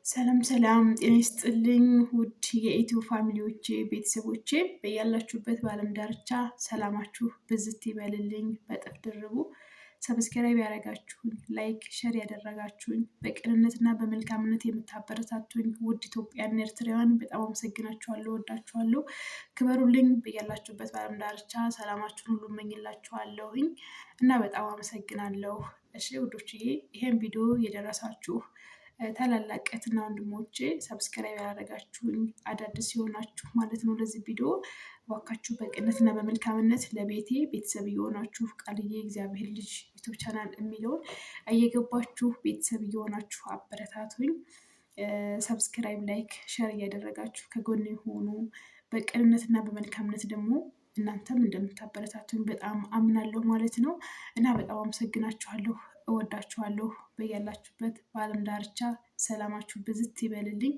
ሰላም ሰላም ጤና ይስጥልኝ ውድ የኢትዮ ፋሚሊዎቼ ቤተሰቦቼ በያላችሁበት በዓለም ዳርቻ ሰላማችሁ ብዝት ይበልልኝ በጥፍ ድርቡ። ሰብስክራይብ ያደረጋችሁኝ ላይክ ሸር ያደረጋችሁኝ በቅንነትና በመልካምነት የምታበረታቱኝ ውድ ኢትዮጵያን ኤርትራውያን በጣም አመሰግናችኋለሁ፣ ወዳችኋለሁ፣ ክበሩልኝ። በያላችሁበት በዓለም ዳርቻ ሰላማችሁን ሁሉ እመኝላችኋለሁኝ እና በጣም አመሰግናለሁ። እሺ ውዶችዬ ይሄን ቪዲዮ የደረሳችሁ ታላላቅ እህትና ወንድሞቼ ሰብስክራይብ ያደረጋችሁኝ አዳዲስ የሆናችሁ ማለት ነው ለዚህ ቪዲዮ እባካችሁ በቅንነትና በመልካምነት ለቤቴ ቤተሰብ እየሆናችሁ ቃልዬ እግዚአብሔር ልጅ ዩቱብ ቻናል የሚለውን እየገባችሁ ቤተሰብ እየሆናችሁ አበረታቱኝ። ሰብስክራይብ ላይክ ሸር እያደረጋችሁ ከጎን የሆኑ በቅንነትና በመልካምነት ደግሞ እናንተም እንደምታበረታቱኝ በጣም አምናለሁ ማለት ነው እና በጣም አመሰግናችኋለሁ፣ እወዳችኋለሁ። በያላችሁበት በዓለም ዳርቻ ሰላማችሁ ብዝት ይበልልኝ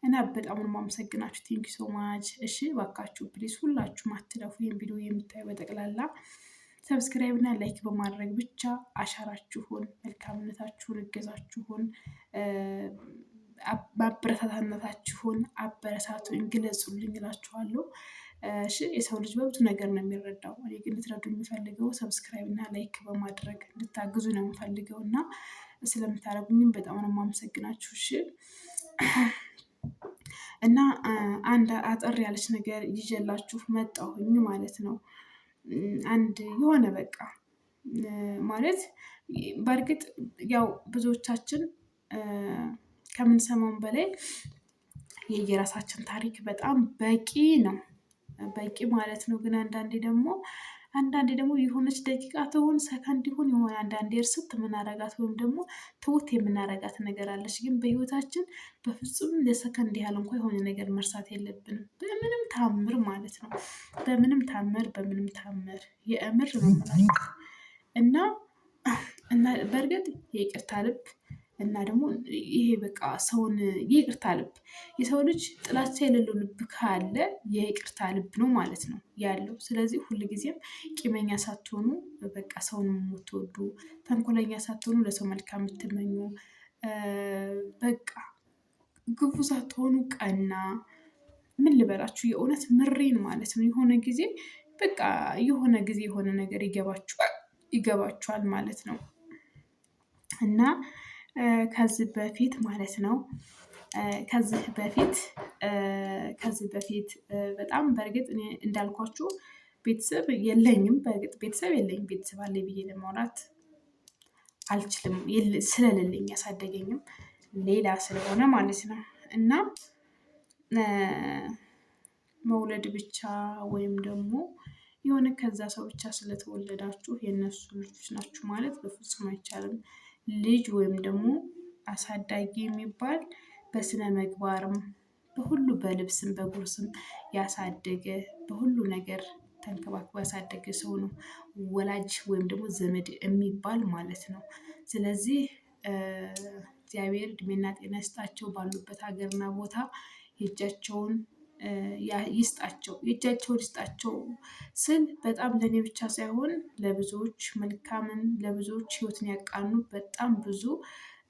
እና በጣም ነው የማመሰግናችሁ። ቴንኪ ሶ ማች። እሺ እባካችሁ ፕሊዝ ሁላችሁም አትለፉ። ይህን ቪዲዮ የምታዩ በጠቅላላ ሰብስክራይብ እና ላይክ በማድረግ ብቻ አሻራችሁን፣ መልካምነታችሁን፣ እገዛችሁን፣ ማበረታታነታችሁን አበረታቱኝ፣ ግለጹልኝ እላችኋለሁ። እሺ የሰው ልጅ በብዙ ነገር ነው የሚረዳው። እኔ ግን ልትረዱ የሚፈልገው ሰብስክራይብ እና ላይክ በማድረግ እንድታግዙ ነው የምፈልገው እና ስለምታደርጉኝም በጣም ነው የማመሰግናችሁ። እሺ እና አንድ አጠር ያለች ነገር ይዤላችሁ መጣሁኝ ማለት ነው። አንድ የሆነ በቃ ማለት በእርግጥ ያው ብዙዎቻችን ከምንሰማውን በላይ የየራሳችን ታሪክ በጣም በቂ ነው፣ በቂ ማለት ነው። ግን አንዳንዴ ደግሞ የሆነች ደቂቃ ትሁን ሰከንድ ይሁን የሆነ አንዳንዴ እርስት የምናረጋት ወይም ደግሞ ትውት የምናረጋት ነገር አለች። ግን በህይወታችን በፍጹም ለሰከንድ ያህል እንኳ የሆነ ነገር መርሳት የለብንም በምንም ታምር ማለት ነው። በምንም ታምር የእምር ነው የምላችሁ እና በእርግጥ የይቅርታ ልብ እና ደግሞ ይሄ በቃ ሰውን የይቅርታ ልብ የሰው ልጅ ጥላቻ የሌለው ልብ ካለ የይቅርታ ልብ ነው ማለት ነው ያለው። ስለዚህ ሁልጊዜም ቂመኛ ሳትሆኑ በቃ ሰውን የምትወዱ፣ ተንኮለኛ ሳትሆኑ ለሰው መልካም የምትመኙ፣ በቃ ክፉ ሳትሆኑ ቀና፣ ምን ልበላችሁ የእውነት ምሬን ማለት ነው። የሆነ ጊዜ በቃ የሆነ ጊዜ የሆነ ነገር ይገባችኋል ማለት ነው እና ከዚህ በፊት ማለት ነው ከዚህ በፊት በጣም በእርግጥ እኔ እንዳልኳችሁ ቤተሰብ የለኝም። በእርግጥ ቤተሰብ የለኝም። ቤተሰብ አለኝ ብዬ ለማውራት አልችልም። ስለሌለኝ ያሳደገኝም ሌላ ስለሆነ ማለት ነው እና መውለድ ብቻ ወይም ደግሞ የሆነ ከዛ ሰው ብቻ ስለተወለዳችሁ የእነሱ ልጆች ናችሁ ማለት በፍጹም አይቻልም። ልጅ ወይም ደግሞ አሳዳጊ የሚባል በስነ ምግባርም በሁሉ በልብስም በጉርስም ያሳደገ በሁሉ ነገር ተንከባክቦ ያሳደገ ሰው ነው ወላጅ ወይም ደግሞ ዘመድ የሚባል ማለት ነው። ስለዚህ እግዚአብሔር እድሜና ጤና ይስጣቸው፣ ባሉበት ሀገርና ቦታ የእጃቸውን ይስጣቸው ስል በጣም ለእኔ ብቻ ሳይሆን ለብዙዎች መልካምን ለብዙዎች ህይወትን ያቃኑ በጣም ብዙ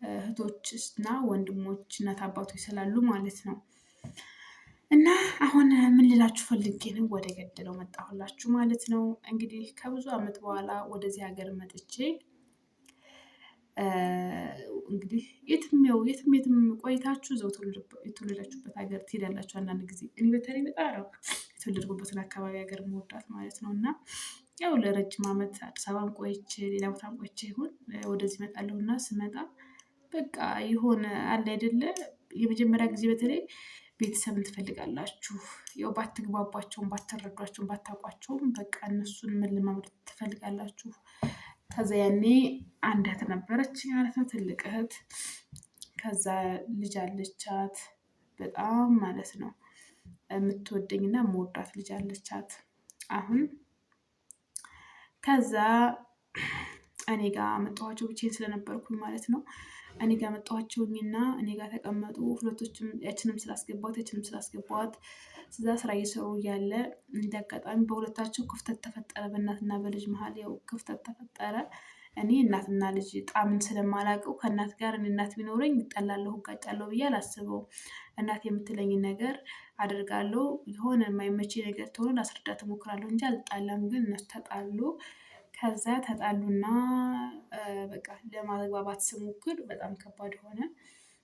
እህቶች እና ወንድሞች እናት አባቶች ስላሉ ማለት ነው። እና አሁን ምን ልላችሁ ፈልጌ ነው ወደ ገደለው መጣሁላችሁ ማለት ነው። እንግዲህ ከብዙ ዓመት በኋላ ወደዚህ ሀገር መጥቼ እንግዲህ የትም ቆይታችሁ እዛው የተወለዳችሁበት ሀገር ትሄዳላችሁ አንዳንድ ጊዜ። እኔ በተለይ በጣም የተወለድኩበትን አካባቢ ሀገር መወዳት ማለት ነው እና ያው ለረጅም ዓመት አዲስ አበባም ቆይቼ ሌላ ቦታም ቆይቼ ይሁን ወደዚህ እመጣለሁ እና ስመጣ በቃ የሆነ አለ አይደለ የመጀመሪያ ጊዜ በተለይ ቤተሰብን ትፈልጋላችሁ። ያው ባትግባቧቸውም ባትረዷቸውም ባታውቋቸውም በቃ እነሱን መለማመድ ትፈልጋላችሁ። ከዛ ያኔ አንድ እህት ነበረች ማለት ነው፣ ትልቅ እህት። ከዛ ልጅ አለቻት በጣም ማለት ነው የምትወደኝና የምወዳት ልጅ አለቻት። አሁን ከዛ እኔ ጋር መጣኋቸው ብቻዬን ስለነበርኩኝ ማለት ነው። እኔ ጋር መጣኋቸውኝና እኔ ጋር ተቀመጡ። ሁለቶችም ያችንም ስላስገባዋት እዛ ስራ እየሰሩ እያለ እንደ አጋጣሚ በሁለታቸው ክፍተት ተፈጠረ። በእናትና በልጅ መሀል ያው ክፍተት ተፈጠረ። እኔ እናትና ልጅ ጣምን ስለማላውቀው ከእናት ጋር እኔ እናት ቢኖረኝ እጠላለሁ እጋጫለሁ ብዬ አላስበውም። እናት የምትለኝን ነገር አደርጋለሁ። የሆነ የማይመቸኝ ነገር ተሆነ ላስረዳት እሞክራለሁ እንጂ አልጣላም። ግን እነሱ ተጣሉ። ከዛ ተጣሉና በቃ ለማግባባት ስሞክር በጣም ከባድ ሆነ።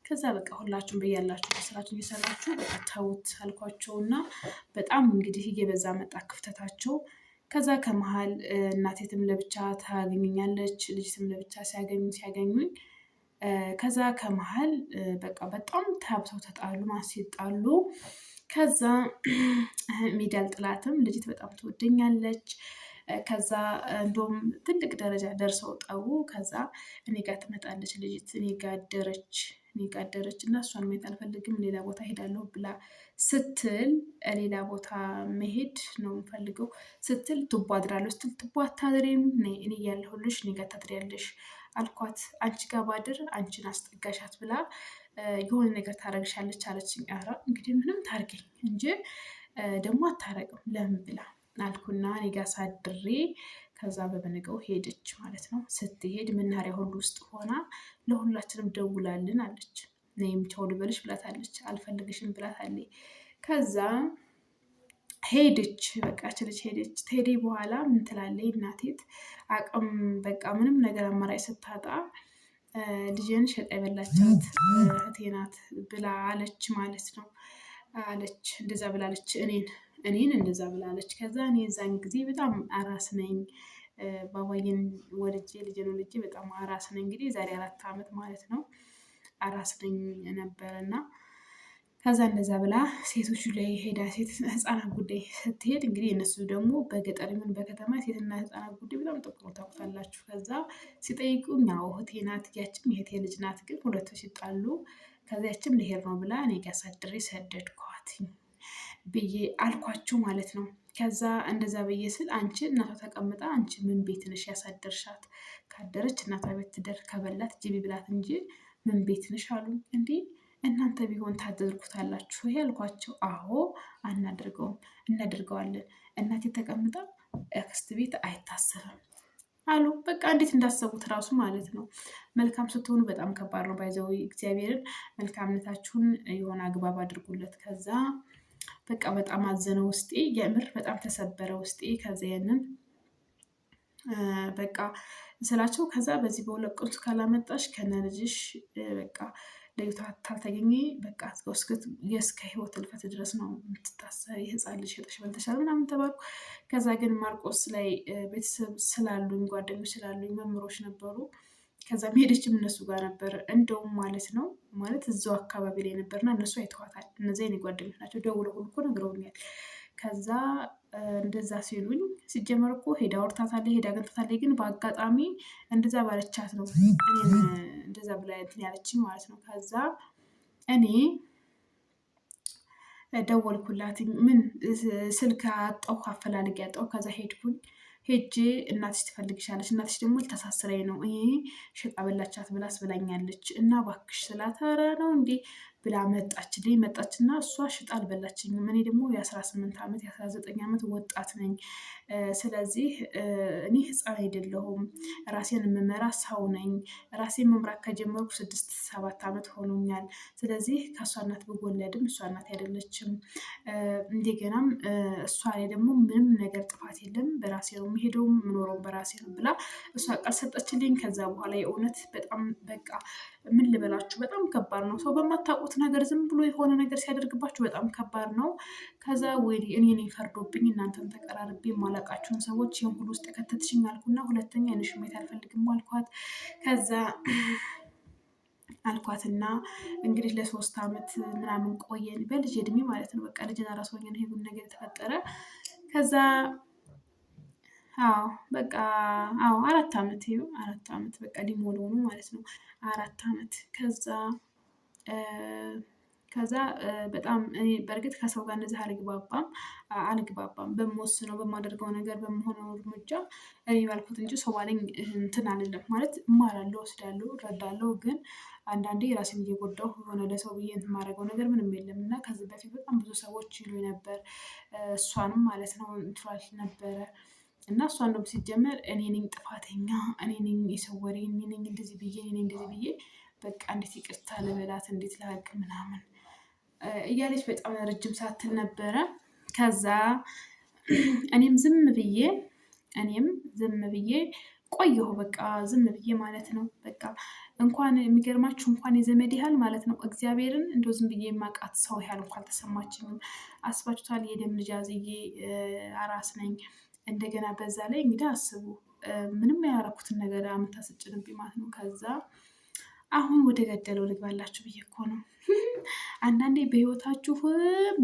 ከዛ በቃ ሁላችሁም በያላችሁ ስራችሁን እየሰራችሁ በቃ ተውት አልኳቸውና በጣም እንግዲህ እየበዛ መጣ ክፍተታቸው። ከዛ ከመሀል እናቴትም ለብቻ ታገኘኛለች፣ ልጅትም ለብቻ ሲያገኙኝ ከዛ ከመሀል በቃ በጣም ተብተው ተጣሉ። ሲጣሉ ከዛ ሜዳ አልጥላትም፣ ልጅት በጣም ትወደኛለች። ከዛ እንደውም ትልቅ ደረጃ ደርሰው ጠቡ። ከዛ እኔ ጋር ትመጣለች ልጅት፣ እኔ ጋር አደረች እና እሷን ማየት አልፈልግም ሌላ ቦታ ሄዳለሁ ብላ ስትል ሌላ ቦታ መሄድ ነው የምፈልገው ስትል ቱቦ አድራለሁ ስትል ቱቦ አታድሪም እኔ እያለሁልሽ እኔ ጋር ታድሪያለሽ አልኳት። አንቺ ጋር ባድር አንቺን አስጠጋሻት ብላ የሆነ ነገር ታረግሻለች አለችኝ። ኧረ እንግዲህ ምንም ታርገኝ እንጂ ደግሞ አታረቅም ለምን ብላ አልኩና እኔ ጋር ሳድሬ ከዛ በበነገው ሄደች ማለት ነው። ስትሄድ መናኸሪያ ሁሉ ውስጥ ሆና ለሁላችንም ደውላልን አለች። እኔም ቻው ልበልሽ ብላታለች። አልፈልግሽም ብላታለች። ከዛ ሄደች፣ በቃ ልጅ ሄደች። ተሄደ በኋላ ምን ትላለች እናቴት አቅም በቃ ምንም ነገር አማራጭ ስታጣ ልጄን ሸጣ የበላቻት እህቴ ናት ብላ አለች ማለት ነው። አለች እንደዛ ብላለች። እኔን እንደዛ ብላለች። ከዛ እኔ የዛን ጊዜ በጣም አራስ ነኝ። ባባዬን ወልጄ ልጄን ወልጄ በጣም አራስ ነኝ። እንግዲህ የዛሬ 4 ዓመት ማለት ነው አራስ ነኝ ነበረ እና ከዛ እንደዛ ብላ ሴቶቹ ላይ ሄዳ ሴት ህፃናት ጉዳይ ስትሄድ እንግዲህ እነሱ ደግሞ በገጠር ምን በከተማ ሴትና ህፃናት ጉዳይ በጣም ጥብቆ ታውቁታላችሁ። ከዛ ሲጠይቁኝ ያው እህቴ ናት፣ ያችም የእህቴ ልጅ ናት። ግን ሁለቱ ሲጣሉ ከዛ ያችም ልሄድ ነው ብላ እኔ ጋር ሳድሬ ሰደድኳት ብዬ አልኳችሁ ማለት ነው። ከዛ እንደዛ ብዬ ስል አንቺ እናቷ ተቀምጣ አንቺ ምን ቤት ነሽ ያሳደርሻት? ካደረች እናቷ ቤት ትደር፣ ከበላት ጅቢ ብላት እንጂ ምን ቤት ነሽ አሉኝ። እንዲህ እናንተ ቢሆን ታደርጉታላችሁ ያልኳቸው። አዎ አናደርገውም፣ እናደርገዋለን። እናቴ ተቀምጣ አክስት ቤት አይታሰብም አሉ። በቃ እንዴት እንዳሰቡት ራሱ ማለት ነው። መልካም ስትሆኑ በጣም ከባድ ነው። ባይዘው እግዚአብሔርን መልካምነታችሁን የሆነ አግባብ አድርጉለት። ከዛ በቃ በጣም አዘነ ውስጤ፣ የምር በጣም ተሰበረ ውስጤ። ከዛ ያንን በቃ ስላቸው ከዛ በዚህ በሁለት ቀን ካላመጣሽ ከነ ልጅሽ በቃ ለይቷ ካልተገኘ በቃ እስከ ህይወት እልፈት ድረስ ነው የምትታሰር፣ የህፃን ልጅ ሸጠሽ በልተሻል ምናምን ተባልኩ። ከዛ ግን ማርቆስ ላይ ቤተሰብ ስላሉኝ ጓደኞች ስላሉኝ መምህሮች ነበሩ። ከዛ ሄደችም እነሱ ጋር ነበር እንደውም ማለት ነው። ማለት እዛው አካባቢ ላይ ነበርና እነሱ አይተዋታል። እነዚያ የኔ ጓደኞች ናቸው። ደውለው ሁሉ እኮ ነግረውኛል። ከዛ እንደዛ ሲሉኝ ሲጀመር እኮ ሄዳ አውርታታለች፣ ሄዳ አግኝታታለች። ግን በአጋጣሚ እንደዛ ባለቻት ነው እንደዛ ብላ እንትን ያለችኝ ማለት ነው። ከዛ እኔ ደወልኩላት። ምን ስልክ አጣሁ፣ አፈላልጌ አጣሁ። ከዛ ሄጄ እናትሽ ትፈልግሻለች፣ እናትሽ ደግሞ ልታሳስረኝ ነው፣ ይሄ ሸጣ በላቻት ብላ አስብላኛለች እና እባክሽ ስላት ኧረ ነው እንዴ ብላ መጣችልኝ። መጣችና እሷ ሽጣ አልበላችኝም። እኔ ደግሞ የ18 ዓመት የ19 ዓመት ወጣት ነኝ። ስለዚህ እኔ ህፃን አይደለሁም፣ ራሴን የምመራ ሰው ነኝ። ራሴን መምራት ከጀመርኩ 6-7 ዓመት ሆኖኛል። ስለዚህ ከእሷ እናት ብወለድም እሷ እናት አይደለችም። እንደገናም እሷ ላይ ደግሞ ምንም ነገር ጥፋት የለም፣ በራሴ ነው የምሄደውም የምኖረውም በራሴ ነው ብላ እሷ ቃል ሰጠችልኝ። ከዛ በኋላ የእውነት በጣም በቃ ምን ልበላችሁ በጣም ከባድ ነው። ሰው በማታውቁት ነገር ዝም ብሎ የሆነ ነገር ሲያደርግባችሁ በጣም ከባድ ነው። ከዛ ወይኔ እኔ ነኝ ፈርዶብኝ እናንተን ተቀራርቤ የማላውቃችሁን ሰዎች ይህን ሁሉ ውስጥ የከተትሽኝ አልኩና ሁለተኛ ዓይንሽን ማየት አልፈልግም አልኳት። ከዛ አልኳትና እንግዲህ ለ3 ዓመት ምናምን ቆየን፣ በልጅ እድሜ ማለት ነው። በቃ ልጅን አራስ ሆኜ ነው ይሄን ነገር የተፈጠረ። ከዛ በቃ 4 ዓመት 4 ዓመት በቃ ሊሞላው ነው ማለት ነው። 4 ዓመት ከዛ በጣም እኔ በእርግጥ ከሰው ጋር እንደዚህ አልግባባም። በምወስነው በማደርገው ነገር በምሆነው እርምጃ እኔ ባልኩት እንጂ ሰው ባለኝ እንትን አልልም። ማለት እማራለሁ፣ እወስዳለሁ፣ እረዳለሁ። ግን አንዳንዴ ራሴን እየጎዳሁ የሆነ ለሰው ብዬ እንትን የማደርገው ነገር ምንም የለም እና ከዚህ በፊት በጣም ብዙ ሰዎች ይሉኝ ነበር። እሷንም ማለት ነው እንትሏል ነበረ እና እሷ እንደውም ሲጀመር እኔ ነኝ ጥፋተኛ፣ እኔ ነኝ የሰው ወሬ፣ እኔ ነኝ እንደዚህ ብዬ፣ እኔ ነኝ እንደዚህ ብዬ፣ በቃ እንዴት ይቅርታ ልበላት፣ እንዴት ላቅ ምናምን እያለች በጣም ረጅም ሳትል ነበረ። ከዛ እኔም ዝም ብዬ ቆየሁ። በቃ ዝም ብዬ ማለት ነው። በቃ እንኳን የሚገርማችሁ እንኳን የዘመድ ያህል ማለት ነው እግዚአብሔርን እንደው ዝም ብዬ የማውቃት ሰው ያህል እንኳን ተሰማችኝም። አስባችሁታል? የደም ልጅ አዝዬ አራስ ነኝ። እንደገና በዛ ላይ እንግዲህ አስቡ ምንም ያላረኩትን ነገር አምታ ስጭንብኝ ማለት ነው። ከዛ አሁን ወደ ገደለው ልግባላችሁ ብዬ እኮ ነው። አንዳንዴ በህይወታችሁ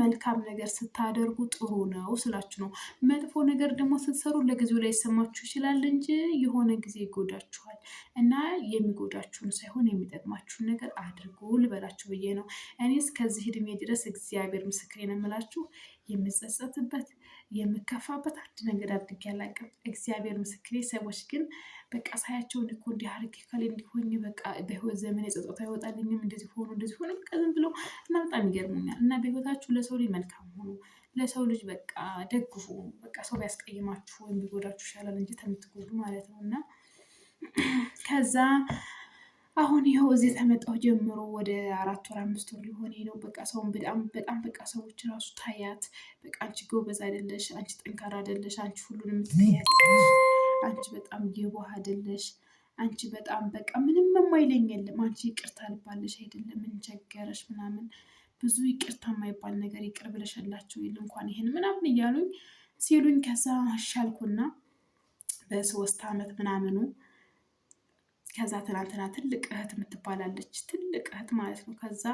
መልካም ነገር ስታደርጉ ጥሩ ነው ስላችሁ ነው። መጥፎ ነገር ደግሞ ስትሰሩ ለጊዜው ላይ ይሰማችሁ ይችላል እንጂ የሆነ ጊዜ ይጎዳችኋል። እና የሚጎዳችሁን ሳይሆን የሚጠቅማችሁን ነገር አድርጉ ልበላችሁ ብዬ ነው። እኔስ ከዚህ እድሜ ድረስ እግዚአብሔር ምስክሬን የምላችሁ የምጸጸትበት የምከፋበት አንድ ነገር አድርጌ አላውቅም። እግዚአብሔር ምስክሬ። ሰዎች ግን በቃ ሳያቸውን እኮ እንዲህ አድርጌ ካለ እንዲሆኝ በቃ በህይወት ዘመን የጸጸት አይወጣልኝም እንደዚህ ሆኖ በቃ ዝም ብሎ እና በጣም ይገርሙኛል። እና በህይወታችሁ ለሰው ልጅ መልካም ሆኑ፣ ለሰው ልጅ በቃ ደግፉ። በቃ ሰው ቢያስቀይማችሁ ወይም ቢጎዳችሁ ይሻላል እንጂ ከምትጎዱ ማለት ነው። እና ከዛ አሁን ይኸው እዚህ ተመጣሁ ጀምሮ ወደ 4 ወር 5 ወር ሊሆን ነው። በቃ ሰውን በጣም በቃ ሰዎች ራሱ ታያት በቃ አንቺ ጎበዝ አይደለሽ፣ አንቺ ጠንካራ አይደለሽ፣ አንቺ ሁሉን የምትያለሽ፣ አንቺ በጣም የዋህ አይደለሽ፣ አንቺ በጣም በቃ ምንም የማይለኝ የለም፣ አንቺ ይቅርታ ልባለሽ አይደለም፣ ምን ቸገረሽ ምናምን ብዙ ይቅርታ የማይባል ነገር ይቅር ብለሽላቸው የለ እንኳን ይሄን ምናምን እያሉኝ ሲሉኝ ከዛ አሻልኩና በ3 ዓመት ምናምኑ ከዛ ትናንትና ትልቅ እህት የምትባላለች ትልቅ እህት ማለት ነው። ከዛ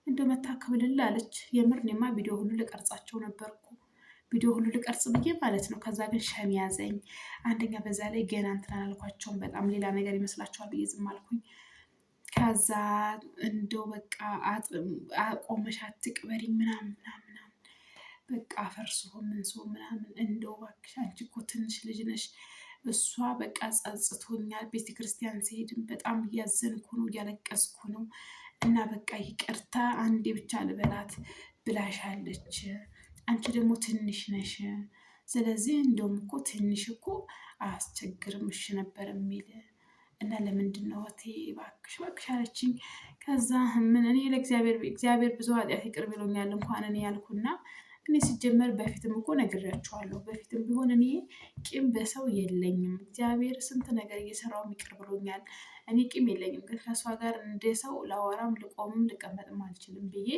እንደ መታከብልል አለች። የምር እኔማ ቪዲዮ ሁሉ ልቀርጻቸው ነበርኩ ቪዲዮ ሁሉ ልቀርጽ ብዬ ማለት ነው። ከዛ ግን ሸም ያዘኝ። አንደኛ በዛ ላይ ገና እንትን አላልኳቸውም። በጣም ሌላ ነገር ይመስላቸዋል ብዬ ዝም አልኩኝ። ከዛ እንደው በቃ ቆመሽ አትቅበሪኝ ምናምን በቃ ፈርሶ ምን ሰው ምናምን እንደው እባክሽ አንቺ እኮ ትንሽ ልጅ ነሽ። እሷ በቃ ጸጽቶኛል። ቤተክርስቲያን ስሄድም በጣም እያዘንኩ ነው፣ እያለቀስኩ ነው እና በቃ ይቅርታ አንዴ ብቻ ልበላት ብላሻለች። አንቺ ደግሞ ትንሽ ነሽ። ስለዚህ እንደውም እኮ ትንሽ እኮ አያስቸግርም እሺ ነበር የሚል እና ለምንድን ነው እህቴ እባክሽ አለችኝ። ከዛ ምን እኔ እግዚአብሔር ብዙ ኃጢአት ይቅር ብሎኛል እንኳን እኔ ያልኩና እኔ ሲጀመር በፊትም እኮ ነግሬያቸዋለሁ። በፊትም ቢሆን እኔ ቂም በሰው የለኝም። እግዚአብሔር ስንት ነገር እየሰራው ይቅር ብሎኛል። እኔ ቂም የለኝም፣ ግን ከእሷ ጋር እንደ ሰው ላወራም ልቆምም ልቀመጥም አልችልም ብዬ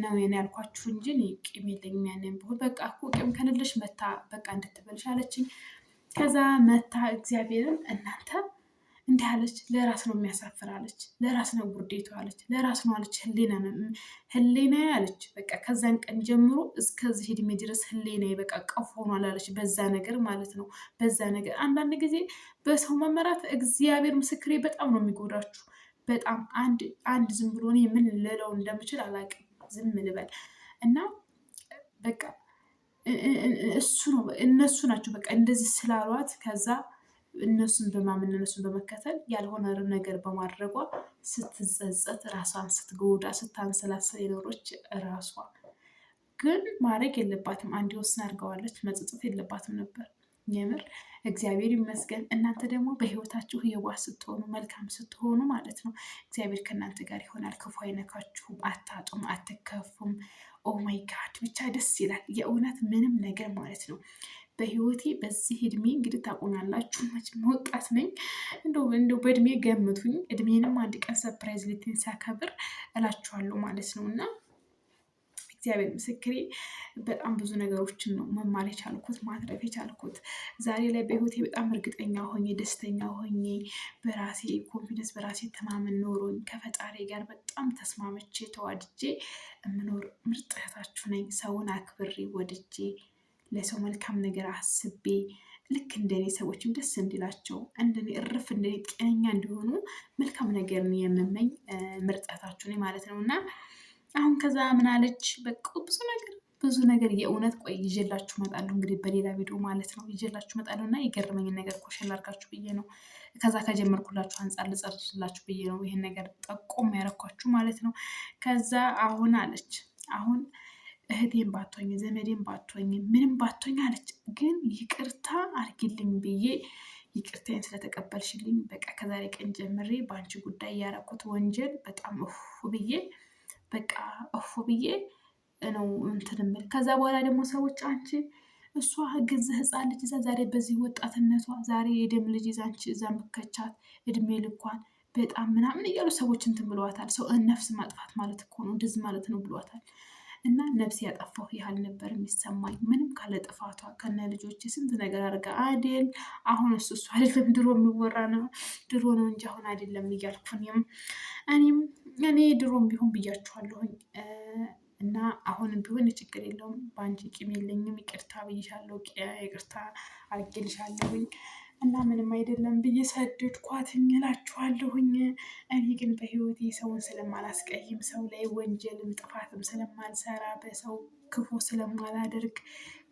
ነው የኔ ያልኳችሁ እንጂ እኔ ቂም የለኝም። ያንን ቢሆን በቃ እኮ ቂም ከሌለሽ መታ በቃ እንድትበልሽ አለችኝ። ከዛ መታ እግዚአብሔርን እናንተ እንዲህ አለች። ለራስ ነው የሚያሳፍር አለች። ለራስ ነው ውርዴቱ አለች። ለራስ ነው አለች። ህሌና አለች። በቃ ከዛን ቀን ጀምሮ እስከዚህ እድሜ ድረስ ህሌና በቃ ቀፍ ሆኗል አለች። በዛ ነገር ማለት ነው። በዛ ነገር አንዳንድ ጊዜ በሰው መመራት እግዚአብሔር ምስክሬ በጣም ነው የሚጎዳችሁ። በጣም አንድ ዝም ብሎ እኔ ምን ልለው እንደምችል አላውቅም። ዝም ልበል እና በቃ እነሱ ናቸው በቃ እንደዚህ ስላሏት ከዛ እነሱን በማመን እነሱን በመከተል ያልሆነ ነገር በማድረጓ ስትጸጸት ራሷን ስትጎዳ ስታንሰላስል የኖሮች ራሷ ግን ማድረግ የለባትም። አንድ ወስን አድርገዋለች። መጸጸት የለባትም ነበር። የምር እግዚአብሔር ይመስገን። እናንተ ደግሞ በህይወታችሁ የዋህ ስትሆኑ መልካም ስትሆኑ ማለት ነው እግዚአብሔር ከእናንተ ጋር ይሆናል። ክፉ አይነካችሁም፣ አታጡም፣ አትከፉም። ኦ ማይ ጋድ ብቻ ደስ ይላል የእውነት ምንም ነገር ማለት ነው። በህይወቴ በዚህ እድሜ እንግዲህ ታውቁኛላችሁ መቼም ወጣት ነኝ። እንደው በእድሜ ገምቱኝ። እድሜንም አንድ ቀን ሰርፕራይዝ ልትን ሲያከብር እላችኋለሁ ማለት ነው። እና እግዚአብሔር ምስክሬ በጣም ብዙ ነገሮችን ነው መማር የቻልኩት ማትረፍ የቻልኩት። ዛሬ ላይ በህይወቴ በጣም እርግጠኛ ሆኜ ደስተኛ ሆኜ በራሴ ኮንፊደንስ በራሴ ተማመን ኖሮኝ ከፈጣሪ ጋር በጣም ተስማምቼ ተዋድጄ የምኖር ምርጥ እህታችሁ ነኝ። ሰውን አክብሬ ወድጄ ለሰው መልካም ነገር አስቤ ልክ እንደኔ ሰዎችም ደስ እንዲላቸው እንደኔ እርፍ እንደኔ ጤነኛ እንዲሆኑ መልካም ነገር የምመኝ ምርጥ እህታችሁ ነኝ ማለት ነው። እና አሁን ከዛ ምን አለች በቃ ብዙ ነገር የእውነት ቆይ ይዤላችሁ እመጣለሁ እንግዲህ በሌላ ቪዲዮ ማለት ነው። ይዤላችሁ እመጣለሁ እና የገረመኝን ነገር ኮሽን ላድርጋችሁ ብዬ ነው። ከዛ ከጀመርኩላችሁ አንጻር ልጨርስላችሁ ብዬ ነው ይሄን ነገር ጠቆም ያረኳችሁ ማለት ነው። ከዛ አሁን አለች አሁን እህቴን ባትሆኝ ዘመዴን ባትሆኝ ምንም ባትሆኝ አለች። ግን ይቅርታ አርጊልኝ ብዬ ይቅርታዬን ስለተቀበልሽልኝ በቃ ከዛሬ ቀን ጀምሬ በአንቺ ጉዳይ ያረኩት ወንጀል በጣም ብዬ በቃ ብዬ ነው እንትን እምል። ከዛ በኋላ ደግሞ ሰዎች አንቺ እሷ ገዛ ህፃን ልጅ ይዛ ዛሬ በዚህ ወጣትነቷ ዛሬ የደም ልጅ ይዛ አንቺ እዛ መከቻት እድሜ ልኳን በጣም ምናምን እያሉ ሰዎች እንትን ብለዋታል። ሰው ነፍስ ማጥፋት ማለት እኮ ነው እንደዚህ ማለት ነው ብሏታል። እና ነፍስ ያጠፋሁ ያህል ነበር የሚሰማኝ። ምንም ካለ ጥፋቷ ከነ ልጆች ስንት ነገር አድርጋ አይደል። አሁን እሱ አይደለም ድሮ የሚወራ ነው ድሮ ነው እንጂ አሁን አይደለም እያልኩ እኔ ድሮም ቢሆን ብያችኋለሁኝ። እና አሁንም ቢሆን ችግር የለውም በአንቺ ቂም የለኝም፣ ይቅርታ ብይሻለሁ፣ ይቅርታ አድርጌልሻለሁኝ እና ምንም አይደለም ብዬ ሰደድኳትኝ እላችኋለሁኝ። እኔ ግን በህይወቴ ሰውን ስለማላስቀይም ሰው ላይ ወንጀልም ጥፋትም ስለማልሰራ በሰው ክፉ ስለማላደርግ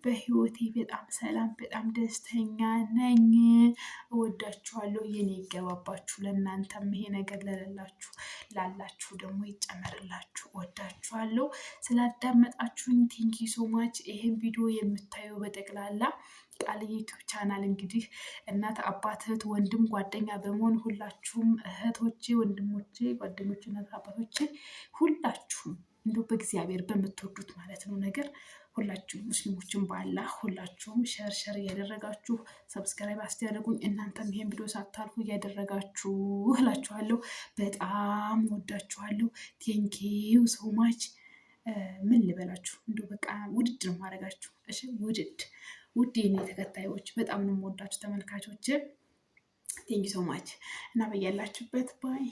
በህይወቴ በጣም ሰላም በጣም ደስተኛ ነኝ። እወዳችኋለሁ። የኔ ይገባባችሁ። ለእናንተም ይሄ ነገር ለሌላችሁ ላላችሁ ደግሞ ይጨመርላችሁ። እወዳችኋለሁ። ስላዳመጣችሁኝ ቴንኪ ሶማች። ይህን ቪዲዮ የምታየው በጠቅላላ ቃል ዩቱብ ቻናል እንግዲህ እናት አባት እህት ወንድም ጓደኛ በመሆን ሁላችሁም እህቶቼ ወንድሞቼ ጓደኞቼ እናት አባቶቼ ሁላችሁም እንዲሁ በእግዚአብሔር በምትወዱት ማለት ነው ነገር ሁላችሁም ሙስሊሞችን በአላህ ሁላችሁም ሸር እያደረጋችሁ ሰብስክራይብ አስደረጉኝ። እናንተም ይሄን ቪዲዮ ሳታልፉ እያደረጋችሁ እላችኋለሁ። በጣም ወዳችኋለሁ። ቴንኪው ሶማች። ምን ልበላችሁ እንዲሁ በቃ ውድድ ነው ማድረጋችሁ። እሺ ውድ የኔ ተከታዮች በጣም ነው የምወዳችሁ ተመልካቾች። ቴንኪ ሶማች እና በያላችሁበት ባይ